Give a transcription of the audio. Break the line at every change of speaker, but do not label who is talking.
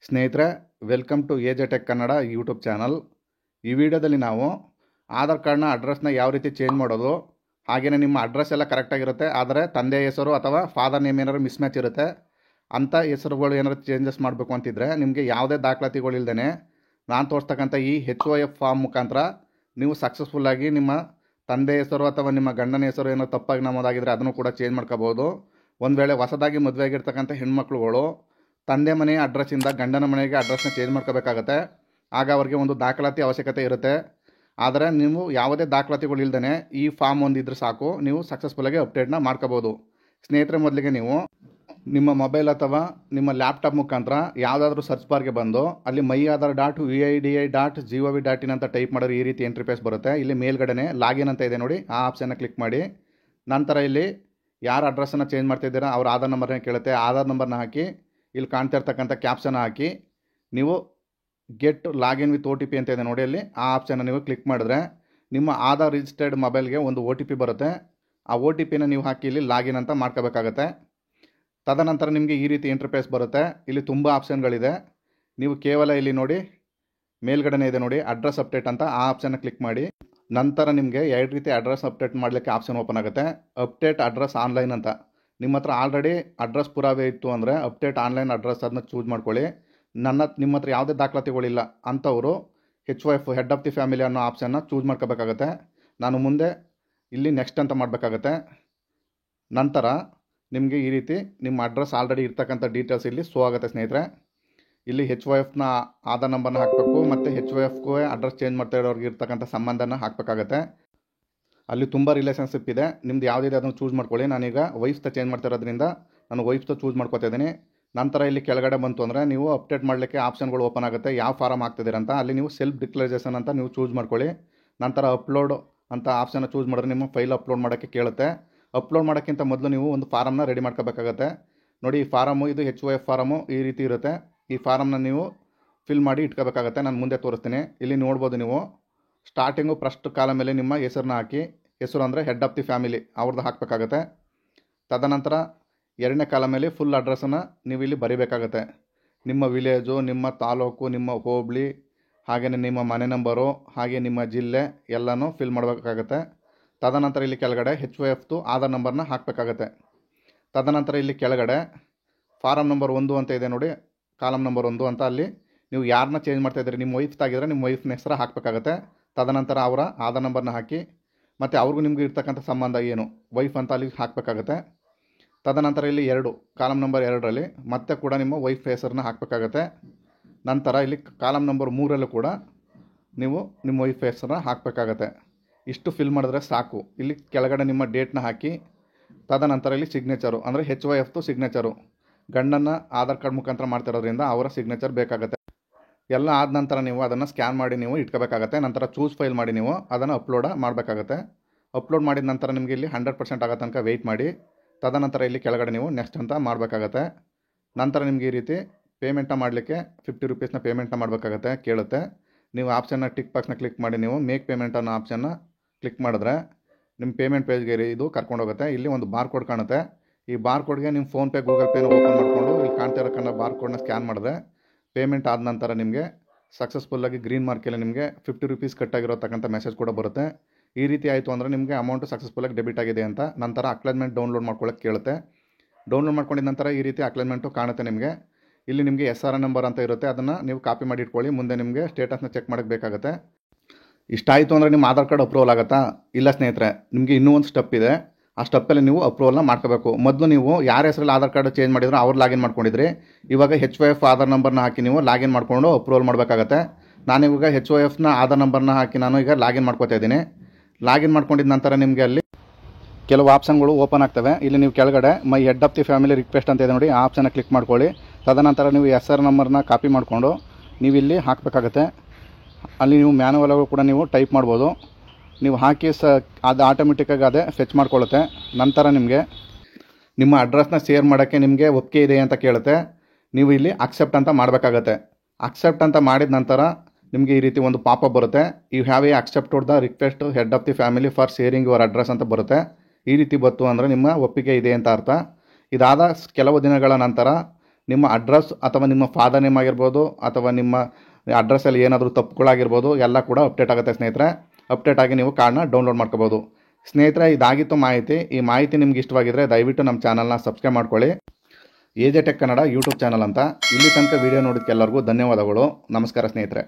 ಸ್ನೇಹಿತರೆ, welcome to AJ tech Kannada YouTube channel. ಈ ವಿಡಿಯೋದಲ್ಲಿ ನಾವು ಆಧಾರ್ ಕಾರ್ಡ್ನ ಅಡ್ರೆಸ್ನ ಯಾವ ರೀತಿ ಚೇಂಜ್ ಮಾಡೋದು, ಹಾಗೆಯೇ ನಿಮ್ಮ ಅಡ್ರೆಸ್ ಎಲ್ಲ ಕರೆಕ್ಟಾಗಿರುತ್ತೆ, ಆದರೆ ತಂದೆ ಹೆಸರು ಅಥವಾ ಫಾದರ್ ನೇಮ್ ಏನಾದ್ರು ಮಿಸ್ಮ್ಯಾಚ್ ಇರುತ್ತೆ. ಅಂಥ ಹೆಸರುಗಳು ಏನಾದ್ರು ಚೇಂಜಸ್ ಮಾಡಬೇಕು ಅಂತಿದ್ರೆ ನಿಮಗೆ ಯಾವುದೇ ದಾಖಲಾತಿಗಳಿಲ್ದೇ ನಾನು ತೋರಿಸ್ತಕ್ಕಂಥ ಈ HOF ಫಾರ್ಮ್ ಮುಖಾಂತರ ನೀವು ಸಕ್ಸಸ್ಫುಲ್ಲಾಗಿ ನಿಮ್ಮ ತಂದೆ ಹೆಸರು ಅಥವಾ ನಿಮ್ಮ ಗಂಡನ ಹೆಸರು ಏನೋ ತಪ್ಪಾಗಿ ನಮೂದಾಗಿದ್ದರೆ ಅದನ್ನು ಕೂಡ ಚೇಂಜ್ ಮಾಡ್ಕೋಬೋದು. ಒಂದು ವೇಳೆ ಹೊಸದಾಗಿ ಮದುವೆ ಆಗಿರ್ತಕ್ಕಂಥ ಹೆಣ್ಮಕ್ಳುಗಳು ತಂದೆ ಮನೆಯ ಅಡ್ರೆಸ್ಸಿಂದ ಗಂಡನ ಮನೆಗೆ ಅಡ್ರೆಸ್ನ ಚೇಂಜ್ ಮಾಡ್ಕೋಬೇಕಾಗತ್ತೆ. ಆಗ ಅವರಿಗೆ ಒಂದು ದಾಖಲಾತಿ ಅವಶ್ಯಕತೆ ಇರುತ್ತೆ. ಆದರೆ ನೀವು ಯಾವುದೇ ದಾಖಲಾತಿಗಳು ಇಲ್ಲದೇ ಈ ಫಾರ್ಮ್ ಒಂದಿದ್ರೆ ಸಾಕು, ನೀವು ಸಕ್ಸಸ್ಫುಲ್ಲಾಗಿ ಅಪ್ಡೇಟ್ನ ಮಾಡ್ಕೋಬೋದು. ಸ್ನೇಹಿತರೆ, ಮೊದಲಿಗೆ ನೀವು ನಿಮ್ಮ ಮೊಬೈಲ್ ಅಥವಾ ನಿಮ್ಮ ಲ್ಯಾಪ್ಟಾಪ್ ಮುಖಾಂತರ ಯಾವುದಾದ್ರೂ ಸರ್ಚ್ ಬಾರ್ಗೆ ಬಂದು ಅಲ್ಲಿ myAadhar.uidi.gov.in ಅಂತ ಟೈಪ್ ಮಾಡಿದ್ರೆ ಈ ರೀತಿ ಎಂಟ್ರಿ ಪೇಜ್ ಬರುತ್ತೆ. ಇಲ್ಲಿ ಮೇಲ್ಗಡೆ ಲಾಗಿನ್ ಅಂತ ಇದೆ ನೋಡಿ, ಆ ಆಪ್ಷನ್ನ ಕ್ಲಿಕ್ ಮಾಡಿ. ನಂತರ ಇಲ್ಲಿ ಯಾರು ಅಡ್ರೆಸ್ಸನ್ನು ಚೇಂಜ್ ಮಾಡ್ತಿದ್ದೀರಾ ಅವ್ರ ಆಧಾರ್ ನಂಬರ್ನ ಕೇಳುತ್ತೆ. ಆಧಾರ್ ನಂಬರ್ನ ಹಾಕಿ ಇಲ್ಲಿ ಕಾಣ್ತಾ ಇರ್ತಕ್ಕಂಥ ಕ್ಯಾಪ್ಷನ್ ಹಾಕಿ ನೀವು ಗೆಟ್ ಲಾಗಿನ್ ವಿತ್ OTP ಅಂತ ಇದೆ ನೋಡಿ, ಅಲ್ಲಿ ಆ ಆಪ್ಷನ್ನ ನೀವು ಕ್ಲಿಕ್ ಮಾಡಿದ್ರೆ ನಿಮ್ಮ ಆಧಾರ್ ರಿಜಿಸ್ಟರ್ಡ್ ಮೊಬೈಲ್ಗೆ ಒಂದು OTP ಬರುತ್ತೆ. ಆ OTPನ ನೀವು ಹಾಕಿ ಇಲ್ಲಿ ಲಾಗಿನ್ ಅಂತ ಮಾಡ್ಕೋಬೇಕಾಗತ್ತೆ. ತದನಂತರ ನಿಮಗೆ ಈ ರೀತಿ ಇಂಟರ್ಫೇಸ್ ಬರುತ್ತೆ. ಇಲ್ಲಿ ತುಂಬ ಆಪ್ಷನ್ಗಳಿದೆ. ನೀವು ಕೇವಲ ಇಲ್ಲಿ ನೋಡಿ ಮೇಲ್ಗಡೆ ಇದೆ ನೋಡಿ ಅಡ್ರೆಸ್ ಅಪ್ಡೇಟ್ ಅಂತ, ಆ ಆಪ್ಷನ್ನ ಕ್ಲಿಕ್ ಮಾಡಿ. ನಂತರ ನಿಮಗೆ ಎರಡು ರೀತಿ ಅಡ್ರೆಸ್ ಅಪ್ಡೇಟ್ ಮಾಡಲಿಕ್ಕೆ ಆಪ್ಷನ್ ಓಪನ್ ಆಗುತ್ತೆ. ಅಪ್ಡೇಟ್ ಅಡ್ರೆಸ್ ಆನ್ಲೈನ್ ಅಂತ. ನಿಮ್ಮ ಹತ್ರ ಆಲ್ರೆಡಿ ಅಡ್ರೆಸ್ ಪುರಾವೆ ಇತ್ತು ಅಂದರೆ ಅಪ್ಡೇಟ್ ಆನ್ಲೈನ್ ಅಡ್ರೆಸ್ ಅದನ್ನ ಚೂಸ್ ಮಾಡ್ಕೊಳ್ಳಿ. ನಿಮ್ಮ ಹತ್ರ ಯಾವುದೇ ದಾಖಲಾತಿಗಳಿಲ್ಲ ಅಂಥವರು HOF head of the family ಅನ್ನೋ ಆಪ್ಷನ್ನ ಚೂಸ್ ಮಾಡ್ಕೋಬೇಕಾಗತ್ತೆ. ನಾನು ಮುಂದೆ ಇಲ್ಲಿ ನೆಕ್ಸ್ಟ್ ಅಂತ ಮಾಡಬೇಕಾಗತ್ತೆ. ನಂತರ ನಿಮಗೆ ಈ ರೀತಿ ನಿಮ್ಮ ಅಡ್ರೆಸ್ ಆಲ್ರೆಡಿ ಇರ್ತಕ್ಕಂಥ ಡೀಟೇಲ್ಸ್ ಇಲ್ಲಿ ಶೋ ಆಗುತ್ತೆ. ಸ್ನೇಹಿತರೆ, ಇಲ್ಲಿ HOFನ ಆಧಾರ್ ನಂಬರ್ನ ಹಾಕಬೇಕು ಮತ್ತು HOFಗೂ ಅಡ್ರೆಸ್ ಚೇಂಜ್ ಮಾಡ್ತಾ ಇರೋರಿಗೆ ಇರ್ತಕ್ಕಂಥ ಸಂಬಂಧನ ಹಾಕಬೇಕಾಗತ್ತೆ. ಅಲ್ಲಿ ತುಂಬ ರಿಲೇಷನ್ಶಿಪ್ ಇದೆ, ನಿಮ್ದು ಯಾವುದಿದೆ ಅದನ್ನು ಚೂಸ್ ಮಾಡ್ಕೊಳ್ಳಿ. ನಾನೀಗ ವೈಫ್ತ ಚೇಂಜ್ ಮಾಡ್ತಾ ಇರೋದ್ರಿಂದ ನಾನು ವೈಫ್ತ ಚೂಸ್ ಮಾಡ್ಕೊತಾ ಇದ್ದೀನಿ. ನಂತರ ಇಲ್ಲಿ ಕೆಳಗಡೆ ಬಂತು ಅಂದರೆ ನೀವು ಅಪ್ಡೇಟ್ ಮಾಡಲಿಕ್ಕೆ ಆಪ್ಷನ್ಗಳು ಓಪನ್ ಆಗುತ್ತೆ. ಯಾವ ಫಾರಮ್ ಹಾಕ್ತಿದ್ದೀರ ಅಂತ ಅಲ್ಲಿ ನೀವು ಸೆಲ್ಫ್ ಡಿಕ್ಲರೇಷನ್ ಅಂತ ನೀವು ಚೂಸ್ ಮಾಡ್ಕೊಳ್ಳಿ. ನಂತರ ಅಪ್ಲೋಡ್ ಅಂತ ಆಪ್ಷನ್ನ ಚೂಸ್ ಮಾಡಿದ್ರೆ ನಿಮ್ಮ ಫೈಲ್ ಅಪ್ಲೋಡ್ ಮಾಡೋಕ್ಕೆ ಕೇಳುತ್ತೆ. ಅಪ್ಲೋಡ್ ಮಾಡೋಕ್ಕಿಂತ ಮೊದಲು ನೀವು ಒಂದು ಫಾರಮ್ನ ರೆಡಿ ಮಾಡ್ಕೋಬೇಕಾಗತ್ತೆ. ನೋಡಿ, ಈ ಫಾರಮು ಇದು HOF ಫಾರಮು ಈ ರೀತಿ ಇರುತ್ತೆ. ಈ ಫಾರಮ್ನ ನೀವು ಫಿಲ್ ಮಾಡಿ ಇಟ್ಕೋಬೇಕಾಗತ್ತೆ. ನಾನು ಮುಂದೆ ತೋರಿಸ್ತೀನಿ. ಇಲ್ಲಿ ನೋಡ್ಬೋದು ನೀವು ಸ್ಟಾರ್ಟಿಂಗು ಫಸ್ಟ್ ಕಾಲಮ್ ಮೇಲೆ ನಿಮ್ಮ ಹೆಸರನ್ನ ಹಾಕಿ, ಹೆಸರು ಅಂದರೆ ಹೆಡ್ ಆಫ್ ದಿ ಫ್ಯಾಮಿಲಿ ಅವ್ರದ್ದು ಹಾಕಬೇಕಾಗತ್ತೆ. ತದನಂತರ ಎರಡನೇ ಕಾಲಮ್ ಮೇಲೆ ಫುಲ್ ಅಡ್ರೆಸ್ಸನ್ನು ನೀವು ಇಲ್ಲಿ ಬರೀಬೇಕಾಗತ್ತೆ. ನಿಮ್ಮ ವಿಲೇಜು, ನಿಮ್ಮ ತಾಲೂಕು, ನಿಮ್ಮ ಹೋಬಳಿ, ಹಾಗೆಯೇ ನಿಮ್ಮ ಮನೆ ನಂಬರು, ಹಾಗೆ ನಿಮ್ಮ ಜಿಲ್ಲೆ ಎಲ್ಲನೂ ಫಿಲ್ ಮಾಡಬೇಕಾಗತ್ತೆ. ತದನಂತರ ಇಲ್ಲಿ ಕೆಳಗಡೆ HOFದು ಆಧಾರ್ ನಂಬರ್ನ ಹಾಕಬೇಕಾಗತ್ತೆ. ತದನಂತರ ಇಲ್ಲಿ ಕೆಳಗಡೆ ಫಾರಮ್ ನಂಬರ್ 1 ಅಂತ ಇದೆ ನೋಡಿ, ಕಾಲಮ್ ನಂಬರ್ 1 ಅಂತ, ಅಲ್ಲಿ ನೀವು ಯಾರನ್ನ ಚೇಂಜ್ ಮಾಡ್ತಾಯಿದ್ದೀರಿ, ನಿಮ್ಮ ವೈಫ್ತಾಗಿದ್ದರೆ ನಿಮ್ಮ ವೈಫ್ನ ಹೆಸರು ಹಾಕಬೇಕಾಗತ್ತೆ. ತದನಂತರ ಅವರ ಆಧಾರ್ ನಂಬರ್ನ ಹಾಕಿ ಮತ್ತು ಅವ್ರಿಗೂ ನಿಮಗೂ ಇರ್ತಕ್ಕಂಥ ಸಂಬಂಧ ಏನು ವೈಫ್ ಅಂತ ಅಲ್ಲಿ ಹಾಕಬೇಕಾಗತ್ತೆ. ತದನಂತರ ಇಲ್ಲಿ ಕಾಲಮ್ ನಂಬರ್ 2ರಲ್ಲಿ ಮತ್ತೆ ಕೂಡ ನಿಮ್ಮ ವೈಫ್ ಹೆಸರನ್ನ ಹಾಕಬೇಕಾಗತ್ತೆ. ನಂತರ ಇಲ್ಲಿ ಕಾಲಮ್ ನಂಬರ್ 3ರಲ್ಲೂ ಕೂಡ ನೀವು ನಿಮ್ಮ ವೈಫ್ ಹೆಸರನ್ನ ಹಾಕಬೇಕಾಗತ್ತೆ. ಇಷ್ಟು ಫಿಲ್ ಮಾಡಿದ್ರೆ ಸಾಕು. ಇಲ್ಲಿ ಕೆಳಗಡೆ ನಿಮ್ಮ ಡೇಟ್ನ ಹಾಕಿ ತದನಂತರ ಇಲ್ಲಿ ಸಿಗ್ನೇಚರು ಅಂದರೆ HOFದು ಸಿಗ್ನೇಚರು, ಗಂಡನ ಆಧಾರ್ ಕಾರ್ಡ್ ಮುಖಾಂತರ ಮಾಡ್ತಿರೋದ್ರಿಂದ ಅವರ ಸಿಗ್ನೇಚರ್ ಬೇಕಾಗುತ್ತೆ. ಎಲ್ಲ ಆದ ನಂತರ ನೀವು ಅದನ್ನು ಸ್ಕ್ಯಾನ್ ಮಾಡಿ ನೀವು ಇಟ್ಕೋಬೇಕಾಗತ್ತೆ. ನಂತರ ಚೂಸ್ ಫೈಲ್ ಮಾಡಿ ನೀವು ಅದನ್ನು ಅಪ್ಲೋಡ್ ಮಾಡಬೇಕಾಗತ್ತೆ. ಅಪ್ಲೋಡ್ ಮಾಡಿದ ನಂತರ ನಿಮಗೆ ಇಲ್ಲಿ 100% ಆಗೋ ತನಕ ವೆಯ್ಟ್ ಮಾಡಿ. ತದನಂತರ ಇಲ್ಲಿ ಕೆಳಗಡೆ ನೀವು ನೆಕ್ಸ್ಟ್ ಅಂತ ಮಾಡಬೇಕಾಗತ್ತೆ. ನಂತರ ನಿಮಗೆ ಈ ರೀತಿ ಪೇಮೆಂಟ್ನ ಮಾಡಲಿಕ್ಕೆ 50 ರೂಪೀಸ್ನ ಪೇಮೆಂಟ್ನ ಮಾಡಬೇಕಾಗತ್ತೆ ಕೇಳುತ್ತೆ. ನೀವು ಆಪ್ಷನ್ನ ಟಿಕ್ ಬಾಕ್ಸ್ನ ಕ್ಲಿಕ್ ಮಾಡಿ ನೀವು ಮೇಕ್ ಪೇಮೆಂಟ್ ಅನ್ನೋ ಆಪ್ಷನ್ನ ಕ್ಲಿಕ್ ಮಾಡಿದ್ರೆ ನಿಮ್ಮ ಪೇಮೆಂಟ್ ಪೇಜ್ಗೆ ಇದು ಕರ್ಕೊಂಡೋಗುತ್ತೆ. ಇಲ್ಲಿ ಒಂದು ಬಾರ್ ಕೋಡ್ ಕಾಣುತ್ತೆ. ಈ ಬಾರ್ ಕೋಡ್ಗೆ ನಿಮ್ಮ ಫೋನ್ಪೇ, ಗೂಗಲ್ ಪೇನ ಓಪನ್ ಮಾಡಿಕೊಂಡು ಇಲ್ಲಿ ಕಾಣ್ತಾ ಇರೋಕ್ಕನ್ನ ಬಾರ್ ಕೋಡ್ನ ಸ್ಕ್ಯಾನ್ ಮಾಡಿದ್ರೆ ಪೇಮೆಂಟ್ ಆದ ನಂತರ ನಿಮಗೆ ಸಕ್ಸಸ್ಫುಲ್ಲಾಗಿ ಗ್ರೀನ್ ಮಾರ್ಕಲ್ಲಿ ನಿಮಗೆ 50 ರೂಪೀಸ್ ಕಟ್ಟಾಗಿರೋತಕ್ಕಂಥ ಮೆಸೇಜ್ ಕೂಡ ಬರುತ್ತೆ. ಈ ರೀತಿ ಆಯಿತು ಅಂದರೆ ನಿಮಗೆ ಅಮೌಂಟು ಸಕ್ಸಸ್ಫುಲ್ಲಾಗಿ ಡೆಬಿಟ್ ಆಗಿದೆ ಅಂತ. ನಂತರ ಅಕ್ಲಾಜ್ಮೆಂಟ್ ಡೌನ್ಲೋಡ್ ಮಾಡ್ಕೊಳ್ಳೋಕ್ಕೆ ಕೇಳುತ್ತೆ. ಡೌನ್ಲೋಡ್ ಮಾಡ್ಕೊಂಡಿದ ನಂತರ ಈ ರೀತಿ ಅಕ್ಲಾಜ್ಮೆಂಟು ಕಾಣುತ್ತೆ ನಿಮಗೆ. ಇಲ್ಲಿ ನಿಮಗೆ SRN ನಂಬರ್ ಅಂತ ಇರುತ್ತೆ, ಅದನ್ನು ನೀವು ಕಾಪಿ ಮಾಡಿ ಇಟ್ಕೊಳ್ಳಿ. ಮುಂದೆ ನಿಮಗೆ ಸ್ಟೇಟಸ್ನ ಚೆಕ್ ಮಾಡೋಕ್ಕೆ ಬೇಕಾಗುತ್ತೆ. ಇಷ್ಟ ಆಯಿತು ಅಂದರೆ ನಿಮ್ಮ ಆಧಾರ್ ಕಾರ್ಡ್ ಅಪ್ರೂವಲ್ ಆಗುತ್ತಾ? ಇಲ್ಲ ಸ್ನೇಹಿತರೆ, ನಿಮಗೆ ಇನ್ನೂ ಒಂದು ಸ್ಟೆಪ್ ಇದೆ. ಆ ಸ್ಟೆಪ್ಪಲ್ಲಿ ನೀವು ಅಪ್ರೂವಲ್ನ ಮಾಡ್ಕೋಬೇಕು. ಮೊದಲು ನೀವು ಯಾರ ಹೆಸರಲ್ಲಿ ಆಧಾರ್ ಕಾರ್ಡ್ ಚೇಂಜ್ ಮಾಡಿದ್ರು ಅವ್ರು ಲಾಗಿನ್ ಮಾಡ್ಕೊಂಡಿದ್ರಿ. ಇವಾಗ HOF ಆಧಾರ್ ನಂಬರ್ನ ಹಾಕಿ ನೀವು ಲಾಗಿನ್ ಮಾಡಿಕೊಂಡು ಅಪ್ರೂವಲ್ ಮಾಡಬೇಕಾಗತ್ತೆ. ನಾನಿವಾಗ HOFನ ಆಧಾರ್ ನಂಬರ್ನ ಹಾಕಿ ನಾನು ಈಗ ಲಾಗಿನ್ ಮಾಡ್ಕೋತಾ ಇದ್ದೀನಿ. ಲಾಗಿನ್ ಮಾಡ್ಕೊಂಡಿದ್ದ ನಂತರ ನಿಮಗೆ ಅಲ್ಲಿ ಕೆಲವು ಆಪ್ಷನ್ಗಳು ಓಪನ್ ಆಗ್ತವೆ. ಇಲ್ಲಿ ನೀವು ಕೆಳಗಡೆ my head of the family request ಅಂತ ಇದೆ ನೋಡಿ, ಆ ಆಪ್ಷನ್ನ ಕ್ಲಿಕ್ ಮಾಡ್ಕೊಳ್ಳಿ. ತದನಂತರ ನೀವು SR ನಂಬರ್ನ ಕಾಪಿ ಮಾಡಿಕೊಂಡು ನೀವು ಇಲ್ಲಿ ಹಾಕಬೇಕಾಗತ್ತೆ. ಅಲ್ಲಿ ನೀವು ಮ್ಯಾನುವಲ್ ಕೂಡ ನೀವು ಟೈಪ್ ಮಾಡ್ಬೋದು. ನೀವು ಹಾಕಿ ಅದು ಆಟೋಮೆಟಿಕ್ಕಾಗಿ ಅದೇ ಫೆಚ್ ಮಾಡ್ಕೊಳ್ಳುತ್ತೆ. ನಂತರ ನಿಮಗೆ ನಿಮ್ಮ ಅಡ್ರೆಸ್ನ ಶೇರ್ ಮಾಡೋಕ್ಕೆ ನಿಮಗೆ ಒಪ್ಪಿಗೆ ಇದೆ ಅಂತ ಕೇಳುತ್ತೆ. ನೀವು ಇಲ್ಲಿ ಅಕ್ಸೆಪ್ಟ್ ಅಂತ ಮಾಡಬೇಕಾಗತ್ತೆ. ಅಕ್ಸೆಪ್ಟ್ ಅಂತ ಮಾಡಿದ ನಂತರ ನಿಮಗೆ ಈ ರೀತಿ ಒಂದು ಪಾಪಪ್ ಬರುತ್ತೆ. You have a accepted the request head of the family for sharing your address ಅಂತ ಬರುತ್ತೆ. ಈ ರೀತಿ ಬಂತು ಅಂದರೆ ನಿಮ್ಮ ಒಪ್ಪಿಗೆ ಇದೆ ಅಂತ ಅರ್ಥ. ಇದಾದ ಕೆಲವು ದಿನಗಳ ನಂತರ ನಿಮ್ಮ ಅಡ್ರೆಸ್ ಅಥವಾ ನಿಮ್ಮ ಫಾದರ್ ನೇಮ್ ಆಗಿರ್ಬೋದು ಅಥವಾ ನಿಮ್ಮ ಅಡ್ರೆಸ್ಸಲ್ಲಿ ಏನಾದರೂ ತಪ್ಪುಗಳಾಗಿರ್ಬೋದು ಎಲ್ಲ ಕೂಡ ಅಪ್ಡೇಟ್ ಆಗುತ್ತೆ ಸ್ನೇಹಿತರೆ. ಅಪ್ಡೇಟ್ ಆಗಿ ನೀವು ಕಾರ್ಡ್ನ ಡೌನ್ಲೋಡ್ ಮಾಡ್ಕೋಬೋದು. ಸ್ನೇಹಿತರೆ, ಇದಾಗಿತ್ತು ಮಾಹಿತಿ. ಈ ಮಾಹಿತಿ ನಿಮ್ಗೆ ಇಷ್ಟವಾಗಿದ್ದರೆ ದಯವಿಟ್ಟು ನಮ್ಮ ಚಾನಲ್ನ ಸಬ್ಸ್ಕ್ರೈಬ್ ಮಾಡ್ಕೊಳ್ಳಿ. AJ tech Kannada YouTube channel ಅಂತ. ಇಲ್ಲಿ ತನಕ ವಿಡಿಯೋ ನೋಡೋದಕ್ಕೆಲ್ಲರಿಗೂ ಧನ್ಯವಾದಗಳು. ನಮಸ್ಕಾರ ಸ್ನೇಹಿತರೆ.